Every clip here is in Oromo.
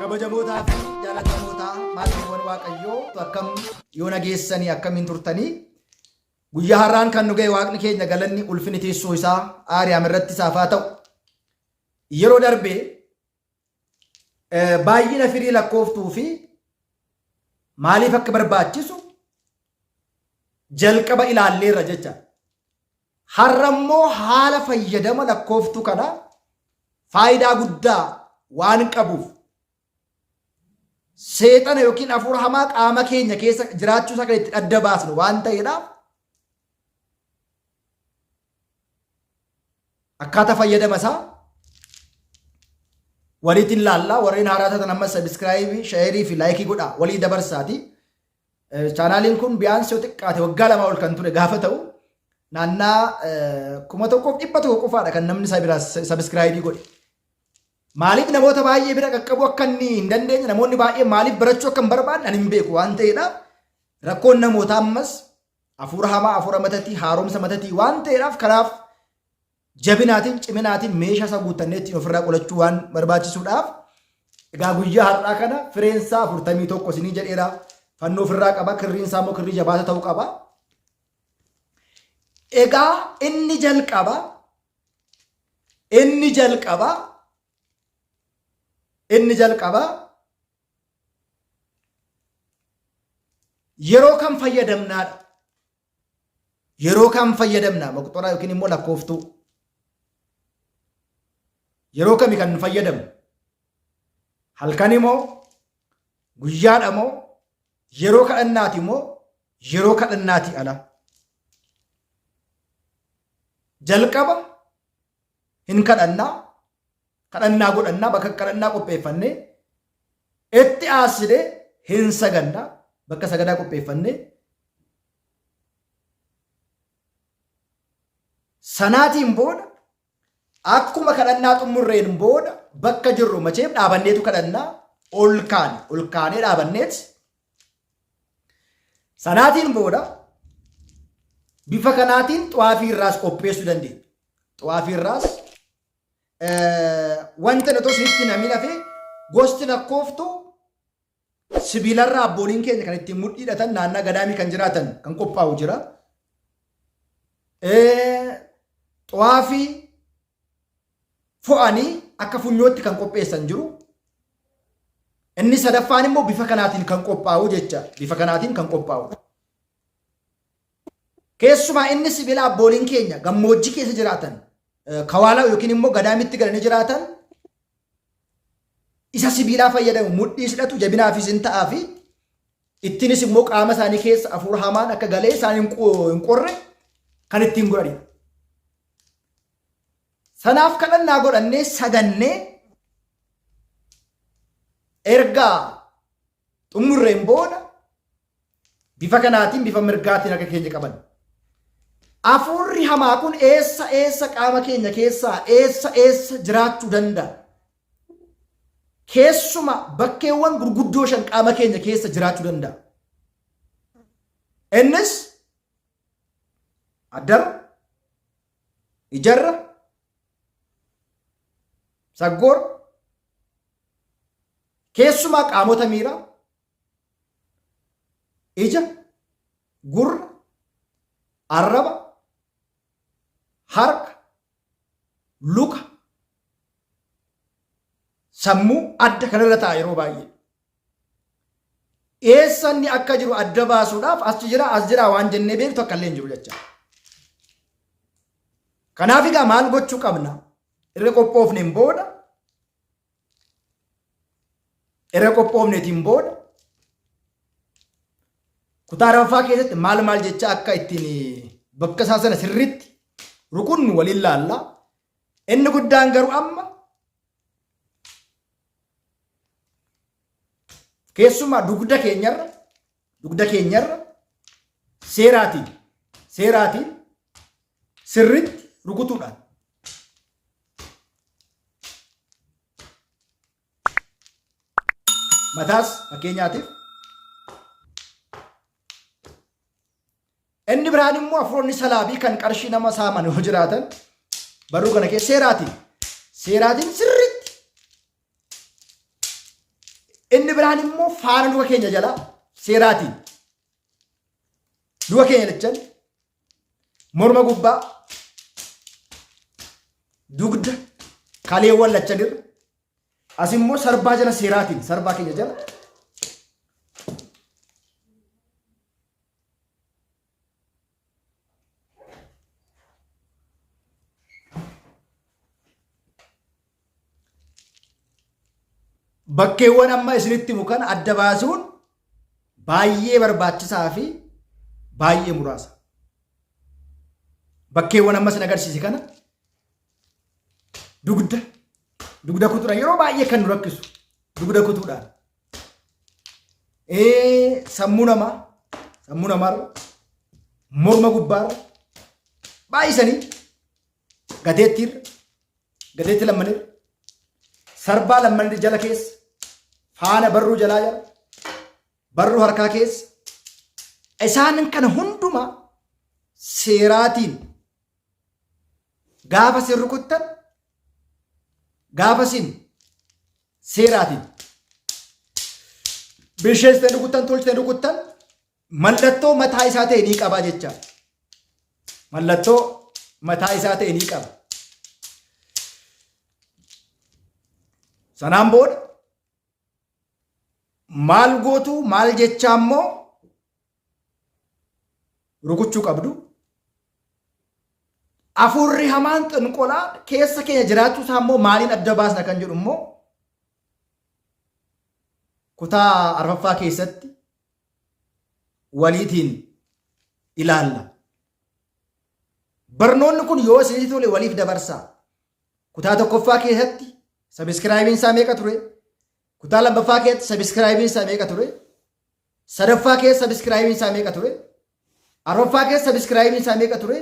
kabajamootaa fi jaallatamootaa maatiiwwan waaqayyoo akkam yoo nageessanii akkamiin turtanii guyyaa har'aan kan nu ga'e waaqni keenya galanni ulfini teessoo isaa aariyaam irratti isaaf haa ta'u. Yeroo darbee baay'ina firii lakkooftuu fi maaliif akka barbaachisu jalqaba ilaalleerra jecha. Har'a immoo haala fayyadama lakkooftuu kana faayidaa guddaa waan qabuuf seexana yookiin hafuura hamaa qaama keenya keessa jiraachuu isaa kan itti adda baasnu waan ta'eedhaaf akkaataa fayyadama isaa waliitiin laallaa. Warreen haaraa ta'an amma sabiskiraayibii, sheerii fi laayikii godhaa walii dabarsaati. Chaanaaliin kun biyyaansi yoo xiqqaate waggaa 2 ol kan ture gaafa ta'u naannaa 1,100 qofaadha kan namni sabiskiraayibii godhe. Maaliif namoota baay'ee bira qaqqabu akka inni hin dandeenye, namoonni baay'ee maaliif barachuu akka hin barbaanne ani hin beeku waan ta'eedhaaf rakkoon namoota ammas hafuura hamaa, hafuura matatii, haaromsa matatii waan ta'eedhaaf kanaaf jabinaatiin, ciminaatiin meeshaa isaa guuttannee ittiin ofirraa qolachuu waan barbaachisuudhaaf egaa guyyaa har'aa kana fireensaa 41 isinii jedheera. Fannoo ofirraa qaba, kirriinsaa immoo kirrii jabaata ta'uu qaba. Egaa inni jalqaba yeroo kam fayyadamnaadha. Yeroo kam fayyadamnaa moqxoraa yookiin immoo lakkooftuu yeroo kami kan fayyadamnu? Halkan immoo guyyaadha moo yeroo kadhannaati moo yeroo kadhannaati ala? Jalqaba hin kadhannaa godhannaa bakka kadhannaa qopheeffannee itti aansine hin sagannaa bakka sagadaa qopheeffannee sanaatiin booda akkuma kadhannaa xumurreen booda bakka jirru macheef dhaabanneetu kadhannaa ol kaanee dhaabanneet sanaatiin booda bifa kanaatiin xuwaafii irraas qopheessuu dandeenya. Xuwaafii irraas wanta nuti osoo namni hafe gosti lakkooftuu sibiilarraa abbooliin keenya kan ittiin mudhii hidhatan naannaa gadaamii kan jiraatan kan qophaa'u jira. Xuwaafii fo'anii akka funyootti kan qopheessan jiru. Inni sadaffaan immoo bifa kanaatiin kan qophaa'u jecha. Bifa kanaatiin kan qophaa'u. Keessumaa inni sibiila abbooliin keenya gammoojjii keessa jiraatan kawaalaa yookiin immoo gadaamitti galanii jiraatan isa sibiilaa fayyadamu mudhii hidhatu jabinaafis hin ta'aa fi ittiinis immoo qaama isaanii keessa hafuura hamaan akka galee isaan hin qorre kan ittiin godhanidha. Sanaaf kadhannaa godhannee sagannee ergaa xumurreen booda bifa kanaatiin bifa mirgaatiin akka keenya qaban. Hafuurri hamaa kun eessa qaama keenya keessaa eessa jiraachuu danda'a? Keessuma bakkeewwan gurguddoo 5 qaama keenya keessa jiraachuu danda'a. Innis addara, ijarra, saggoora, keessumaa qaamota miiraa, ija, gurra, arraba, harka, luka, sammuu adda kanarra ta'a yeroo baay'ee. Eessa inni akka jiru adda baasuudhaaf as jira waan jennee beektu akka illee hin jiru jecha. Kanaaf egaa maal gochuu qabna? Irra qophoofneen booda kutaa arfaffaa keessatti maal jecha akka ittiin bakka isaa sana sirriitti rukunnu waliin laallaa. Inni guddaan garuu amma keessumaa dugda keenyarra seeraatiin sirriitti rukutuudhaan mataas fakkeenyaatiif. Inni biraan immoo hafuuronni salaabii kan qarshii nama saaman yoo jiraatan barruu kana keessa seeraatiin sirriitti biraan immoo faana luka keenya jala seeraatiin luka keenya lachan morma gubbaa dugda kaleewwan lachanirra as immoo sarbaa jala seeraatiin sarbaa keenya jala bakkeewwan amma isinitti mukan adda baasuun baay'ee barbaachisaa fi baay'ee muraasa. Bakkeewwan amma isin agarsiise kana dugda kutuudhaan yeroo baay'ee kan nu rakkisu dugda kutuudhaan sammuu namaarra morma gubbaarra baay'isanii gateetti lammanirra sarbaa lammanirra jala keessa faana barruu jalaa jala barruu harkaa keessa isaan kana hunduma seeraatiin gaafa sin rukuttan gaafa sin seeraatiin bisheessitanii rukuttan tolchitanii rukuttan mallattoo mataa isaa ta'e ni qaba jecha mallattoo mataa isaa ta'e ni qaba. Sanaan booda maal gootu maal jecha ammoo rukuchuu qabdu. Afurri hamaan xinqolaa keessa keenya jiraachuu isaa immoo maaliin adda baasna kan jedhu immoo kutaa arfaffaa keessatti waliitiin ilaalla. Barnoonni kun yoo isinii tole waliif dabarsaa. Kutaa tokkoffaa keessatti sabiskiraayibiin isaa meeqa ture? Kutaa lammaffaa keessatti sabiskiraayibiin isaa meeqa ture? Sadaffaa keessa sabiskiraayibiin isaa meeqa ture? Arfaffaa keessa sabiskiraayibiin isaa meeqa ture?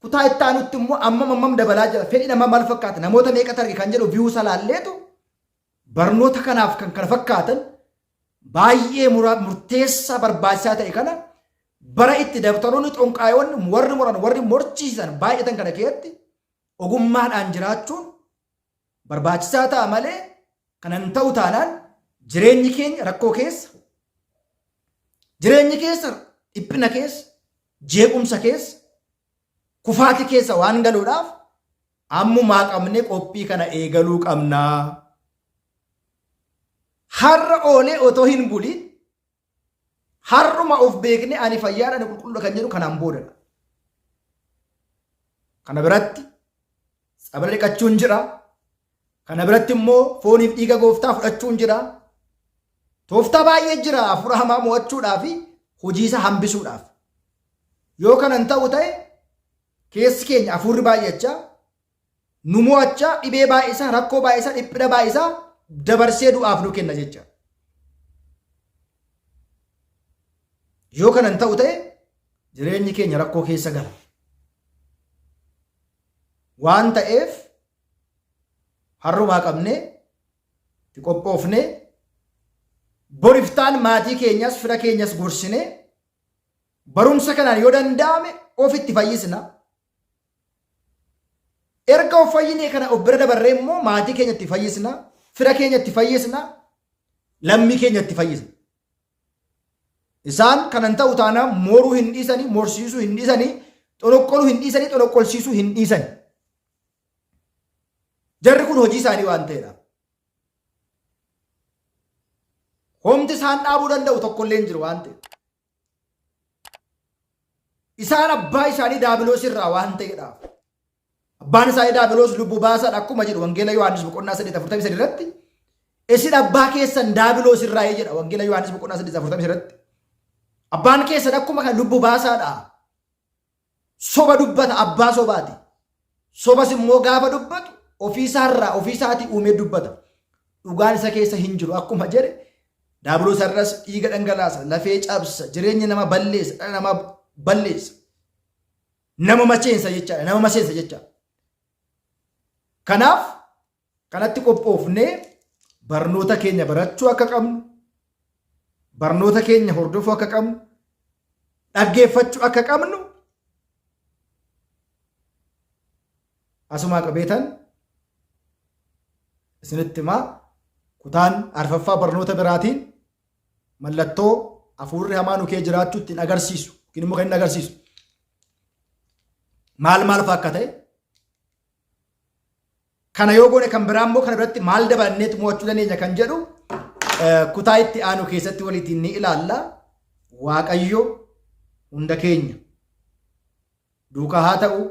Kutaa itti aanutti immoo ammam dabalaa jira. Fedhii namaa maal fakkaata? Namoota meeqa targe kan jedhu viyuu salaalleetu barnoota kanaaf kan kana fakkaatan baay'ee murteessaa barbaachisaa ta'e kana bara itti dabtaroonni xonqaayoonni warri muran warri morchiisan baay'atan kana keessatti ogummaadhaan jiraachuun barbaachisaa ta'a malee kanan ta'u taanaan jireenyi keenya rakkoo keessa dhiphina keessa jeequmsa keessa kufaati keessa waan galuudhaaf ammumaa qabnee qophii kana eegaluu qabnaa. Har'a oolee otoo hin buliin har'uma of beekne ani fayyaadhaan qulqulluu kan jedhu kanaan boodadha. Kana biratti sababa dhiqachuun jira. Kana biratti immoo fooniif dhiiga gooftaa fudhachuun jira. Tooftaa baay'ee jira hafuura hamaa mo'achuudhaa fi hojii isaa hambisuudhaaf. Yoo kanan ta'u ta'e keessi keenya hafuurri baay'achaa nu mo'achaa dhibee baay'isaa rakkoo baay'isaa dhiphina baay'isaa dabarsee du'aaf nu kenna jecha. Yoo kanan ta'u ta'e jireenyi keenya rakkoo keessa gala. Waan ta'eef har'umaa qabnee itti qophoofnee boriftaan maatii keenyas fira keenyas gorsinee barumsa kanaan yoo danda'ame ofitti fayyisna. Erga of fayyinee kana of bira dabarree immoo maatii keenya itti fayyisna, fira keenya itti fayyisna, lammii keenya itti fayyisna. Isaan kanan ta'u taanaan mooruu hin dhiisanii, morsiisuu hin dhiisanii, xoloqqoluu hin dhiisanii, xoloqqolsiisuu hin dhiisanii. Jarri kun hojii isaanii waan ta'eedhaaf. Homti isaan dhaabuu danda'u tokkollee hin jiru waan ta'eef. Isaan abbaa isaanii daabiloos irraa waan ta'eedhaaf. Abbaan isaanii daabiloos lubbuu baasaadha akkuma jedhu Wangeela Yohaannis boqonnaa 8:43 irratti. Isin abbaa keessan daabiloos irraa jedha Wangeela Yohaannis boqonnaa 8:43 irratti. Abbaan keessan akkuma kan lubbuu baasaadha. Soba dubbata abbaa sobaati. Sobas immoo gaafa dubbatu ofiisaarraa ofiisaatii uumee dubbata. Dhugaan isa keessa hin jiru akkuma jedhe daabiloos irras dhiiga dhangalaasa, lafee cabsa, jireenya nama balleessa, dhala nama balleessa. Nama maceensa jechaadha, nama maseensa jechaadha. Kanaaf kanatti qophoofnee barnoota keenya barachuu akka qabnu, barnoota keenya hordofuu akka qabnu, dhaggeeffachuu akka qabnu asumaa qabeetan isinitti himaa kutaan arfaffaa barnoota biraatiin mallattoo hafuurri hamaa nu kee jiraachuu ittiin agarsiisu yookiin immoo kan inni agarsiisu maal fa'aa akka ta'e kana yoo goone kan biraa immoo kana biratti maal dabalannee mo'achuu dandeenya kan jedhu kutaa itti aanu keessatti waliin ni ilaalla. Waaqayyo hunda keenya duukaa haa ta'u.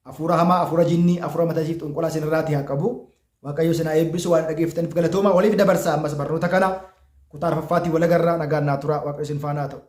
Hafuura hamaa, hafuura jinnii, hafuura mataa xunqulaa isinirraatii haa qabu. Waaqayyo isin haa eebbisu waan dhageeffataniif galatooma. Waliif dabarsaa ammas barnoota kana kutaa arfaffaatii wal agarraa nagaan naa tura. Waaqayyo isin faana haa ta'u.